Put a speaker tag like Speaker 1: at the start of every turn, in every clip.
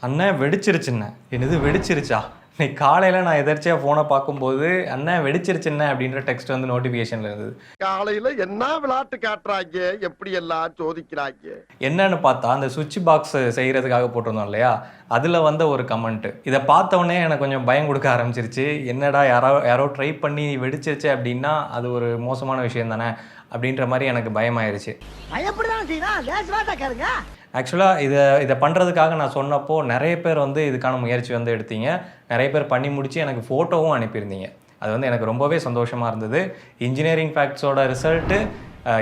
Speaker 1: அண்ணன் வெடிச்சிருச்சுண்ணே. என்னது வெடிச்சிருச்சா? இன்னைக்கு காலையில் நான் எதர்ச்சியாக ஃபோனை பார்க்கும்போது அண்ணன் வெடிச்சிருச்சுண்ணே அப்படின்ற டெக்ஸ்ட் வந்து நோட்டிஃபிகேஷனில் இருந்தது.
Speaker 2: காலையில் என்ன விளையாட்டு காட்டுறாங்க, எப்படி எல்லாம் சோதிக்கிறாங்க.
Speaker 1: என்னன்னு பார்த்தா அந்த சுவிட்ச் பாக்ஸ் செய்கிறதுக்காக போட்டிருந்தோம் இல்லையா, அதில் வந்த ஒரு கமெண்ட்டு. இதை பார்த்தோன்னே எனக்கு கொஞ்சம் பயம் கொடுக்க ஆரம்பிச்சிருச்சு. என்னடா யாரோ ட்ரை பண்ணி வெடிச்சிருச்சு அப்படின்னா அது ஒரு மோசமான விஷயம் தானே அப்படின்ற மாதிரி எனக்கு பயமாயிருச்சு. ஆக்சுவலாக இதை பண்ணுறதுக்காக நான் சொன்னப்போ நிறைய பேர் வந்து இதுக்கான முயற்சி வந்து எடுத்தீங்க. நிறைய பேர் பண்ணி முடித்து எனக்கு ஃபோட்டோவும் அனுப்பியிருந்தீங்க. அது வந்து எனக்கு ரொம்பவே சந்தோஷமாக இருந்தது. இன்ஜினியரிங் ஃபேக்ட்ஸோட ரிசல்ட்டு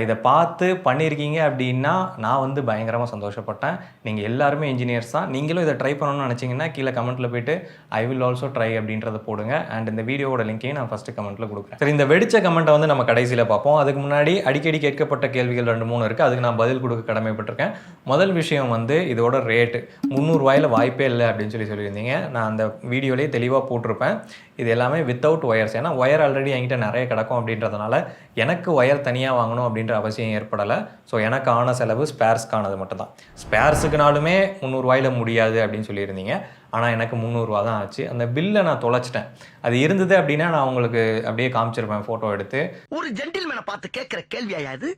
Speaker 1: இதை பார்த்து பண்ணியிருக்கீங்க அப்படின்னா நான் வந்து பயங்கரமாக சந்தோஷப்பட்டேன். நீங்கள் எல்லாருமே இன்ஜினியர்ஸ் தான். நீங்களும் இதை ட்ரை பண்ணணும்னு நினச்சிங்கன்னா கீழே கமெண்ட்டில் போய்ட்டு ஐ வில் ஆல்சோ ட்ரை அப்படின்றத போடுங்க. அண்ட் இந்த வீடியோவோட லிங்க்கையும் நான் ஃபஸ்ட்டு கமெண்ட்டில் கொடுக்குறேன். சரி, இந்த வெடிச்ச கமெண்ட்டை வந்து நம்ம கடைசியில் பார்ப்போம். அதுக்கு முன்னாடி அடிக்கடி கேட்கப்பட்ட கேள்விகள் 2-3 இருக்குது. அதுக்கு நான் பதில் கொடுக்க கடமைப்பட்டிருக்கேன். முதல் விஷயம் வந்து இதோட ரேட்டு 300 ரூபாயில் வாய்ப்பே இல்லை அப்படின்னு சொல்லியிருந்தீங்க. நான் அந்த வீடியோலேயே தெளிவாக போட்டிருப்பேன். இது எல்லாமே வித்தவுட் ஒயர்ஸ். ஏன்னா ஒயர் ஆல்ரெடி என்கிட்ட நிறைய கிடக்கும் அப்படின்றதுனால எனக்கு ஒயர் தனியாக வாங்கணும் அப்படின்ற அவசியம் ஏற்படலை. ஸோ எனக்கு ஆன செலவு ஸ்பேர்ஸ்க்கானது மட்டும்தான். ஸ்பேர்ஸுக்குனாலுமே 300 ரூபாயில் முடியாது அப்படின்னு சொல்லியிருந்தீங்க. ஆனால் எனக்கு 300 ரூபா தான் ஆச்சு. அந்த பில்லை நான் தொலைச்சிட்டேன். அது இருந்தது அப்படின்னா நான் உங்களுக்கு அப்படியே காமிச்சிருப்பேன் ஃபோட்டோ எடுத்து.
Speaker 3: ஒரு ஜென்டில்மேனை பார்த்து கேட்குற கேள்வியாது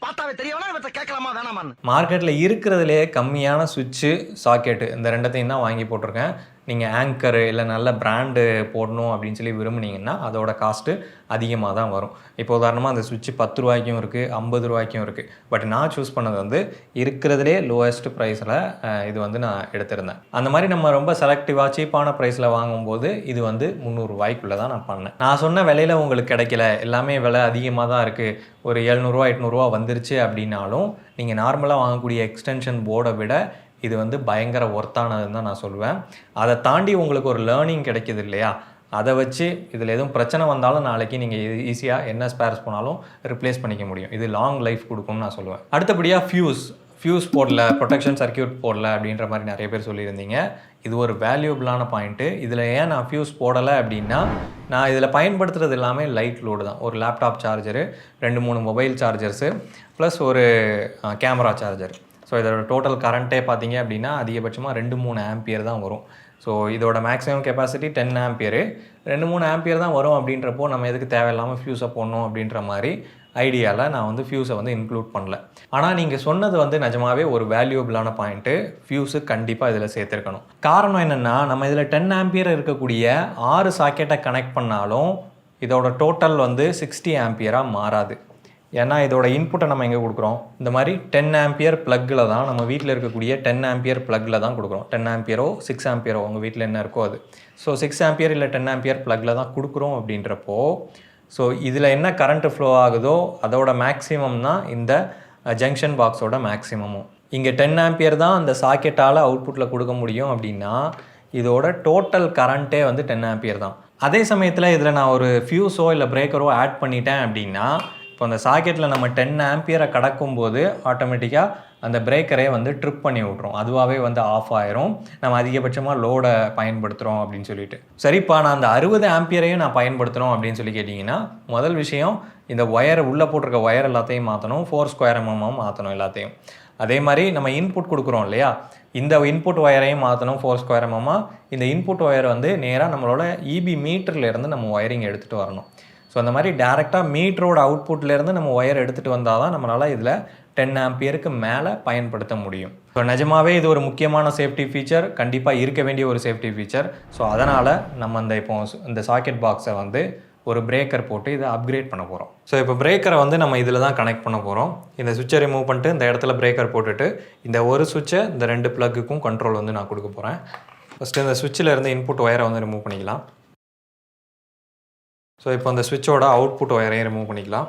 Speaker 3: பார்த்தாவே தெரியவனா கேட்கலாமா வேணாமா?
Speaker 1: மார்க்கெட்டில் இருக்கிறதுலே கம்மியான சுவிட்சு சாக்கெட்டு இந்த ரெண்டத்தையும் தான் வாங்கி போட்டிருக்கேன். நீங்கள் ஆங்கரு இல்லை நல்ல பிராண்டு போடணும் அப்படின்னு சொல்லி விரும்புனீங்கன்னா அதோட காஸ்ட்டு அதிகமாக தான் வரும். இப்போ உதாரணமாக அந்த சுவிட்சு 10 ரூபாய்க்கும் இருக்குது, 50 ரூபாய்க்கும் இருக்குது. பட் நான் சூஸ் பண்ணது வந்து இருக்கிறதுலே லோவஸ்ட் ப்ரைஸில் இது வந்து நான் எடுத்திருந்தேன். அந்த மாதிரி நம்ம ரொம்ப செலக்டிவாக சீப்பான ப்ரைஸில் வாங்கும்போது இது வந்து 300 ரூபாய்க்குள்ளே தான் நான் பண்ணேன். நான் சொன்ன விலையில் உங்களுக்கு கிடைக்கல, எல்லாமே விலை அதிகமாக தான் இருக்குது, ஒரு 700 ரூபா 800 ரூபா வந்துருச்சு அப்படின்னாலும் நீங்கள் நார்மலாக வாங்கக்கூடிய எக்ஸ்டென்ஷன் போர்டை விட இது வந்து பயங்கர ஒர்த்தானதுன்னு தான் நான் சொல்லுவேன். அதை தாண்டி உங்களுக்கு ஒரு லேர்னிங் கிடைக்கிது இல்லையா, அதை வச்சு இதில் எதுவும் பிரச்சனை வந்தாலும் நாளைக்கு நீங்கள் ஈஸியாக என்ன ஸ்பேர்ஸ் போனாலும் ரிப்ளேஸ் பண்ணிக்க முடியும். இது லாங் லைஃப் கொடுக்கும்னு நான் சொல்லுவேன். அடுத்தபடியாக ஃபியூஸ் போடல, ப்ரொடெக்ஷன் சர்க்கியூட் போடல அப்படின்ற மாதிரி நிறைய பேர் சொல்லியிருந்தீங்க. இது ஒரு வேல்யூபிளான பாயிண்ட்டு. இதில் ஏன் நான் ஃபியூஸ் போடலை அப்படின்னா, நான் இதில் பயன்படுத்துகிறது எல்லாமே லைட் லோடு தான். ஒரு laptop charger, 2-3 mobile chargers, plus ஒரு கேமரா சார்ஜர். ஸோ இதோட டோட்டல் கரண்ட்டே பார்த்தீங்க அப்படின்னா அதிகபட்சமாக 2-3 ஆம்பியர் தான் வரும். ஸோ இதோட மேக்ஸிமம் கெப்பாசிட்டி 10 ஆம்பியரு. 2-3 ஆம்பியர் தான் வரும் அப்படின்றப்போ நம்ம எதுக்கு தேவையில்லாமல் ஃபியூஸை போடணும் அப்படின்ற மாதிரி ஐடியாவில் நான் வந்து ஃபியூஸை வந்து இன்க்ளூட் பண்ணல. ஆனால் நீங்கள் சொன்னது வந்து நிஜமாவே ஒரு வேல்யூபிளான பாயிண்ட்டு. ஃபியூஸு கண்டிப்பாக இதில் சேர்த்துருக்கணும். காரணம் என்னென்னா, நம்ம இதில் 10 ஆம்பியர் இருக்கக்கூடிய 6 சாக்கெட்டை கனெக்ட் பண்ணாலும் இதோட டோட்டல் வந்து 60 ஆம்பியராக மாறாது. ஏன்னா இதோட இன்புட்டை நம்ம எங்கே கொடுக்குறோம், இந்த மாதிரி 10 ஆம்பியர் ப்ளக்கில் தான், நம்ம வீட்டில் இருக்கக்கூடிய 10 ஆம்பியர் ப்ளக்கில் தான் கொடுக்குறோம். 10 ஆம்பியரோ 6 ஆம்பியரோ உங்கள் வீட்டில் என்ன இருக்கோ அது. ஸோ 6 ஆம்பியர் இல்லை 10 ஆம்பியர் ப்ளக்கில் தான் கொடுக்குறோம் அப்படின்றப்போ, ஸோ இதில் என்ன கரண்ட்டு ஃப்ளோ ஆகுதோ அதோட மேக்ஸிமம் தான் இந்த ஜங்ஷன் பாக்ஸோட மேக்ஸிமமும். இங்கே 10 ஆம்பியர் தான் அந்த சாக்கெட்டால் அவுட்புட்டில் கொடுக்க முடியும் அப்படின்னா இதோட டோட்டல் கரண்ட்டே வந்து 10 ஆம்பியர் தான். அதே சமயத்தில் இதில் நான் ஒரு ஃபியூஸோ இல்லை பிரேக்கரோ ஆட் பண்ணிட்டேன் அப்படின்னா, இப்போ அந்த சாக்கெட்டில் நம்ம 10 ஆம்பியரை கடக்கும்போது ஆட்டோமேட்டிக்காக அந்த பிரேக்கரே வந்து ட்ரிப் பண்ணி விட்ரும். அதுவாகவே வந்து ஆஃப் ஆயிரும், நம்ம அதிகபட்சமாக லோடை பயன்படுத்துகிறோம் அப்படின்னு சொல்லிட்டு. சரிப்பா, நான் அந்த 60 ஆம்பியரையும் நான் பயன்படுத்துகிறோம் அப்படின்னு சொல்லி கேட்டிங்கன்னா, முதல் விஷயம் இந்த ஒயரை உள்ளே போட்டிருக்க ஒயர் எல்லாத்தையும் மாற்றணும், 4 mm மாற்றணும் எல்லாத்தையும். அதே மாதிரி நம்ம இன்புட் கொடுக்குறோம் இல்லையா, இந்த இன்புட் ஒயரையும் மாற்றணும் 4 mm. இந்த இன்புட் ஒயர் வந்து நேராக நம்மளோட இபி மீட்டர்லேருந்து நம்ம ஒயரிங் எடுத்துகிட்டு வரணும். ஸோ அந்த மாதிரி டேரெக்டாக மீட்டரோட அவுட்புட்லேருந்து நம்ம ஒயர் எடுத்துகிட்டு வந்தால் தான் நம்மளால் இதில் 10 ஆம்பியருக்கு மேலே பயன்படுத்த முடியும். ஸோ நிஜமாகவே இது ஒரு முக்கியமான சேஃப்டி ஃபீச்சர், கண்டிப்பாக இருக்க வேண்டிய ஒரு சேஃப்டி ஃபீச்சர். ஸோ அதனால் நம்ம இந்த சாக்கெட் பாக்ஸை வந்து ஒரு பிரேக்கர் போட்டு இதை அப்கிரேட் பண்ண போகிறோம். ஸோ இப்போ பிரேக்கரை வந்து நம்ம இதில் தான் கனெக்ட் பண்ண போகிறோம். இந்த சுவிட்சை ரிமூவ் பண்ணிட்டு இந்த இடத்துல பிரேக்கர் போட்டுட்டு இந்த ஒரு சுவிட்சை இந்த 2 ப்ளக்குக்கும் கண்ட்ரோல் வந்து நான் கொடுக்க போகிறேன். ஃபஸ்ட்டு இந்த சுவிட்சில் இருந்து இன்புட் ஒயரை வந்து ரிமூவ் பண்ணிக்கலாம். ஸோ இப்போ அந்த சுவிட்சோட அவுட்புட் ஒயரையும் ரிமூவ் பண்ணிக்கலாம்.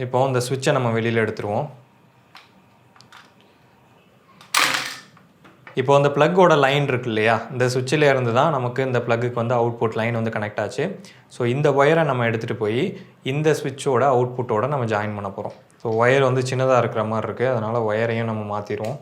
Speaker 1: இப்போ இந்த சுவிட்சை நம்ம வெளியில் எடுத்துருவோம். இப்போ அந்த ப்ளக்கோட லைன் இருக்கு இல்லையா, இந்த சுவிட்சில் இருந்து தான் நமக்கு இந்த ப்ளக்குக்கு வந்து அவுட்புட் லைன் வந்து கனெக்ட் ஆச்சு. ஸோ இந்த ஒயரை நம்ம எடுத்துகிட்டு போய் இந்த சுவிட்சோட அவுட்புட்டோட நம்ம ஜாயின் பண்ண போகிறோம். ஸோ ஒயர் வந்து சின்னதாக இருக்கிற மாதிரி இருக்குது, அதனால் ஒயரையும் நம்ம மாற்றிடுவோம்.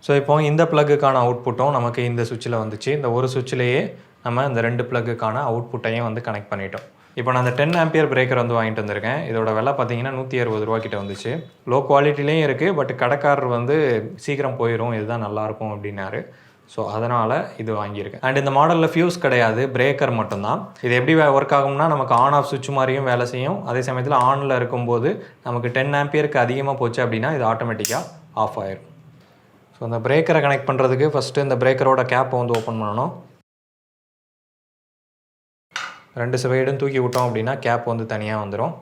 Speaker 1: ஸோ இப்போ இந்த ப்ளக்குக்கான அவுட்புட்டும் நமக்கு இந்த சுவிட்சில் வந்துச்சு. இந்த ஒரு சுவிட்சிலேயே நம்ம இந்த 2 ப்ளக்குக்கான அவுட்புட்டையும் வந்து கனெக்ட் பண்ணிட்டோம். இப்போ நான் அந்த 10 ஆம்பியர் பிரேக்கர் வந்து வாங்கிட்டு வந்திருக்கேன். இதோட விலை பார்த்தீங்கன்னா ₹160 கிட்ட வந்துச்சு. லோ குவாலிட்டிலையும் இருக்குது, பட் கடைக்காரர் வந்து சீக்கிரம் போயிடும், இதுதான் நல்லாயிருக்கும் அப்படின்னாரு. ஸோ அதனால் இது வாங்கியிருக்கேன். அண்ட் இந்த மாடலில் ஃபியூஸ் கிடையாது, பிரேக்கர் மட்டும்தான். இது எப்படி ஒர்க் ஆகும்னா நமக்கு ஆன் ஆஃப் சுவிட்ச் மாதிரியும் வேலை செய்யும். அதே சமயத்தில் ஆனில் இருக்கும்போது நமக்கு 10 ஆம்பியருக்கு அதிகமாக போச்சு அப்படின்னா இது ஆட்டோமேட்டிக்காக ஆஃப் ஆயிடும். ஸோ அந்த பிரேக்கரை கனெக்ட் பண்ணுறதுக்கு ஃபஸ்ட்டு இந்த பிரேக்கரோட கேப்பை வந்து ஓப்பன் பண்ணணும். 2 சைடும் தூக்கி விட்டோம் அப்படின்னா கேப் வந்து தனியாக வந்துடும்.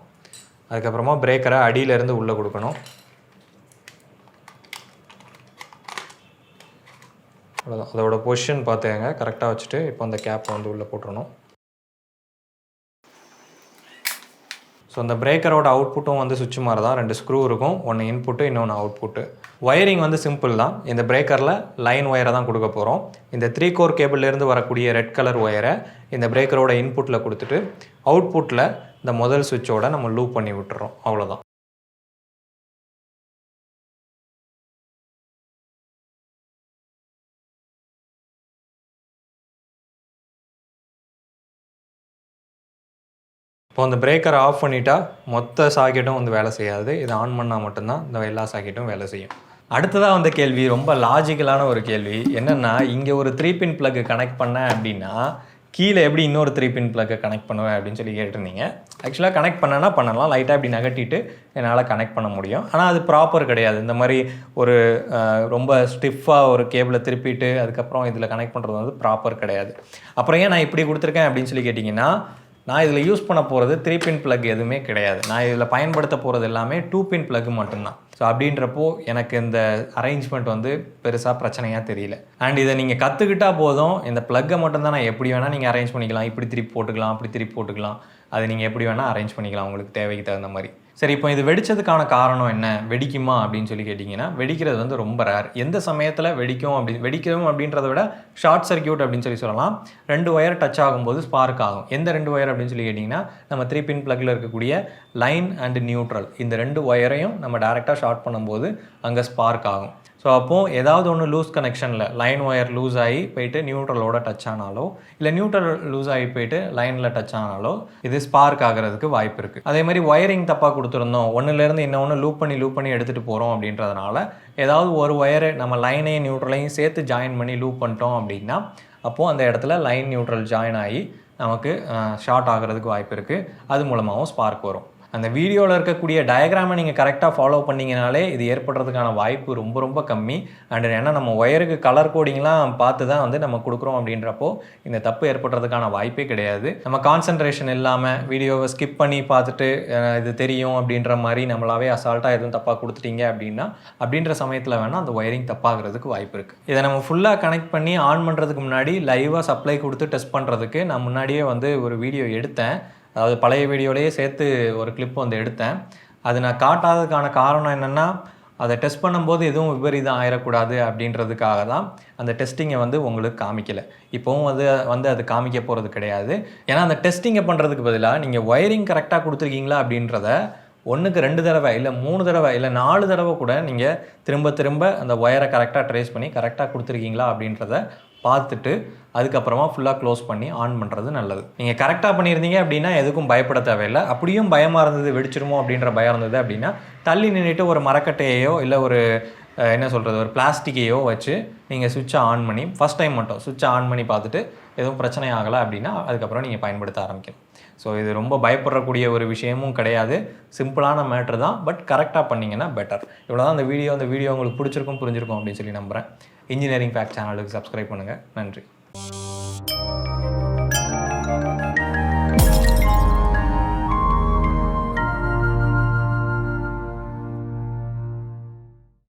Speaker 1: அதுக்கப்புறமா பிரேக்கரை அடியிலேருந்து உள்ளே கொடுக்கணும். அவ்வளோதான். அதோட பொசிஷன் பார்த்துக்கங்க, கரெக்டாக வச்சுட்டு இப்போ அந்த கேப்பை வந்து உள்ளே போட்டுறணும். ஸோ அந்த பிரேக்கரோட அவுட்புட்டும் வந்து சுவிட்ச் மாதிரி தான். 2 ஸ்க்ரூ இருக்கும், ஒன்று இன்புட்டு இன்னொன்று அவுட்புட்டு. ஒயரிங் வந்து சிம்பிள் தான். இந்த பிரேக்கரில் லைன் ஒயரை தான் கொடுக்க போகிறோம். இந்த 3 கோர் கேபிள்லேருந்து வரக்கூடிய ரெட் கலர் ஒயரை இந்த பிரேக்கரோட இன்புட்டில் கொடுத்துட்டு அவுட்புட்டில் இந்த முதல் சுவிட்சோட நம்ம லூப் பண்ணி விட்டுறோம். அவ்வளோதான். இப்போ அந்த பிரேக்கரை ஆஃப் பண்ணிட்டா மொத்த சாக்கெட்டும் வந்து வேலை செய்யாது. இதை ஆன் பண்ணால் மட்டும்தான் இந்த எல்லா சாக்கெட்டும் வேலை செய்யும். அடுத்ததாக வந்த கேள்வி ரொம்ப லாஜிக்கலான ஒரு கேள்வி. என்னென்னா, இங்கே ஒரு 3 பின் ப்ளக்கு கனெக்ட் பண்ணேன் அப்படின்னா கீழே எப்படி இன்னொரு 3 பின் ப்ளக்கை கனெக்ட் பண்ணுவேன் அப்படின்னு சொல்லி கேட்டிருந்தீங்க. ஆக்சுவலாக கனெக்ட் பண்ணேன்னா பண்ணலாம், லைட்டாக இப்படி நகட்டிட்டு என்னால் கனெக்ட் பண்ண முடியும். ஆனால் அது ப்ராப்பர் கிடையாது. இந்த மாதிரி ஒரு ரொம்ப ஸ்டிஃபாக ஒரு கேபிளை திருப்பிட்டு அதுக்கப்புறம் இதில் கனெக்ட் பண்ணுறது வந்து ப்ராப்பர் கிடையாது. அப்புறம் ஏன் நான் இப்படி கொடுத்துருக்கேன் அப்படின்னு சொல்லி கேட்டிங்கன்னா, நான் இதில் யூஸ் பண்ண போகிறது 3 பின் ப்ளக் எதுவுமே கிடையாது. நான் இதில் பயன்படுத்த போகிறது எல்லாமே 2 பின் ப்ளக் மட்டும்தான். ஸோ அப்படின்றப்போ எனக்கு இந்த அரேஞ்ச்மெண்ட் வந்து பெருசாக பிரச்சனையாக தெரியல. அண்ட் இதை நீங்கள் கற்றுக்கிட்டால் போதும், இந்த ப்ளக்கை மட்டும்தான் நான் எப்படி வேணால் நீங்கள் அரேஞ்ச் பண்ணிக்கலாம். இப்படி திருப்பி போட்டுக்கலாம், அப்படி திருப்பி போட்டுக்கலாம். அது நீங்கள் எப்படி வேணால் அரேஞ்ச் பண்ணிக்கலாம் உங்களுக்கு தேவைக்கு தகுந்த மாதிரி. சரி, இப்போ இது வெடிச்சதுக்கான காரணம் என்ன, வெடிக்குமா அப்படின்னு சொல்லி கேட்டிங்கன்னா, வெடிக்கிறது வந்து ரொம்ப ரேர். எந்த சமயத்தில் வெடிக்கும் அப்படின்றத விட ஷார்ட் சர்க்யூட் அப்படின்னு சொல்லலாம். 2 ஒயர் டச் ஆகும்போது ஸ்பார்க் ஆகும். எந்த 2 ஒயர் அப்படின்னு சொல்லி கேட்டிங்கன்னா, நம்ம 3 பின் ப்ளக்கில் இருக்கக்கூடிய லைன் அண்ட் நியூட்ரல், இந்த 2 ஒயரையும் நம்ம டேரெக்டாக ஷார்ட் பண்ணும்போது அங்கே ஸ்பார்க் ஆகும். ஸோ அப்போது ஏதாவது ஒன்று லூஸ் கனெக்ஷனில் லைன் ஒயர் லூஸ் ஆகி போயிட்டு நியூட்ரலோட டச் ஆனாலோ, இல்லை நியூட்ரல் லூஸ் ஆகி போயிட்டு லைனில் டச் ஆனாலோ இது ஸ்பார்க் ஆகிறதுக்கு வாய்ப்பு இருக்குது. அதே மாதிரி ஒயரிங் தப்பாக கொடுத்துருந்தோம், ஒன்றுலேருந்து இன்னொன்று லூப் பண்ணி எடுத்துகிட்டு போகிறோம் அப்படின்றதுனால ஏதாவது ஒரு ஒயரு நம்ம லைனையும் நியூட்ரலையும் சேர்த்து ஜாயின் பண்ணி லூப் பண்ணிட்டோம் அப்படின்னா அப்போது அந்த இடத்துல லைன் நியூட்ரல் ஜாயின் ஆகி நமக்கு ஷார்ட் ஆகிறதுக்கு வாய்ப்பு இருக்குது. அது மூலமாகவும் ஸ்பார்க் வரும். அந்த வீடியோவில் இருக்கக்கூடிய டயக்ராமை நீங்கள் கரெக்டாக ஃபாலோ பண்ணிங்கனாலே இது ஏற்படுறதுக்கான வாய்ப்பு ரொம்ப ரொம்ப கம்மி. அண்ட் ஏன்னா நம்ம ஒயருக்கு கலர் கோடிங்லாம் பார்த்து தான் வந்து நம்ம கொடுக்குறோம் அப்படின்றப்போ இந்த தப்பு ஏற்படுறதுக்கான வாய்ப்பே கிடையாது. நம்ம கான்சன்ட்ரேஷன் இல்லாமல் வீடியோவை ஸ்கிப் பண்ணி பார்த்துட்டு இது தெரியும் அப்படின்ற மாதிரி நம்மளாவே அசால்ட்டாக எதுவும் தப்பாக கொடுத்துட்டீங்க அப்படின்ற சமயத்தில் வேணால் அந்த ஒயரிங் தப்பாகிறதுக்கு வாய்ப்பு இருக்குது. இதை நம்ம ஃபுல்லாக கனெக்ட் பண்ணி ஆன் பண்ணுறதுக்கு முன்னாடி லைவாக சப்ளை கொடுத்து டெஸ்ட் பண்ணுறதுக்கு நான் முன்னாடியே வந்து ஒரு வீடியோ எடுத்தேன். அதாவது பழைய வீடியோலேயே சேர்த்து ஒரு கிளிப் வந்து எடுத்தேன். அது நான் காட்டாததுக்கான காரணம் என்னென்னா, அதை டெஸ்ட் பண்ணும்போது எதுவும் விபரீதம் ஆயிடக்கூடாது அப்படின்றதுக்காக தான் அந்த டெஸ்டிங்கை வந்து உங்களுக்கு காமிக்கலை. இப்போவும் வந்து அது காமிக்க போகிறது கிடையாது. ஏன்னா அந்த டெஸ்டிங்கை பண்ணுறதுக்கு பதிலாக நீங்கள் ஒயரிங் கரெக்டாக கொடுத்துருக்கீங்களா அப்படின்றத 1க்கு 2 தடவை இல்லை 3 தடவை இல்லை 4 தடவை கூட நீங்கள் திரும்ப அந்த ஒயரை கரெக்டாக ட்ரேஸ் பண்ணி கரெக்டாக கொடுத்துருக்கீங்களா அப்படின்றத பார்த்துட்டு அதுக்கப்புறமா ஃபுல்லாக க்ளோஸ் பண்ணி ஆன் பண்ணுறது நல்லது. நீங்கள் கரெக்டாக பண்ணியிருந்தீங்க அப்படின்னா எதுக்கும் பயப்பட தேவையில்லை. அப்படியும் பயமாக இருந்தது, வெடிச்சிருமோ அப்படின்ற பயம் இருந்தது அப்படின்னா தள்ளி நின்றுட்டு ஒரு மரக்கட்டையோ இல்லை ஒரு ஒரு பிளாஸ்டிக்கையோ வச்சு நீங்கள் சுவிட்சை ஆன் பண்ணி ஃபஸ்ட் டைம் மட்டும் சுவிட்சை ஆன் பண்ணி பார்த்துட்டு எதுவும் பிரச்சனை ஆகலை அப்படின்னா அதுக்கப்புறம் நீங்கள் பயன்படுத்த ஆரம்பிக்கணும். ஸோ இது ரொம்ப பயப்படக்கூடிய ஒரு விஷயமும் கிடையாது, சிம்பிளான மேட்ரு தான். பட் கரெக்டாக பண்ணிங்கன்னா பெட்டர். இவ்வளோ தான் அந்த வீடியோ உங்களுக்கு புரிஞ்சிருக்கும் அப்படின்னு சொல்லி நம்புகிறேன். இன்ஜினியரிங் ஃபேக்ட் சேனலுக்கு சப்ஸ்கிரைப் பண்ணுங்கள். நன்றி.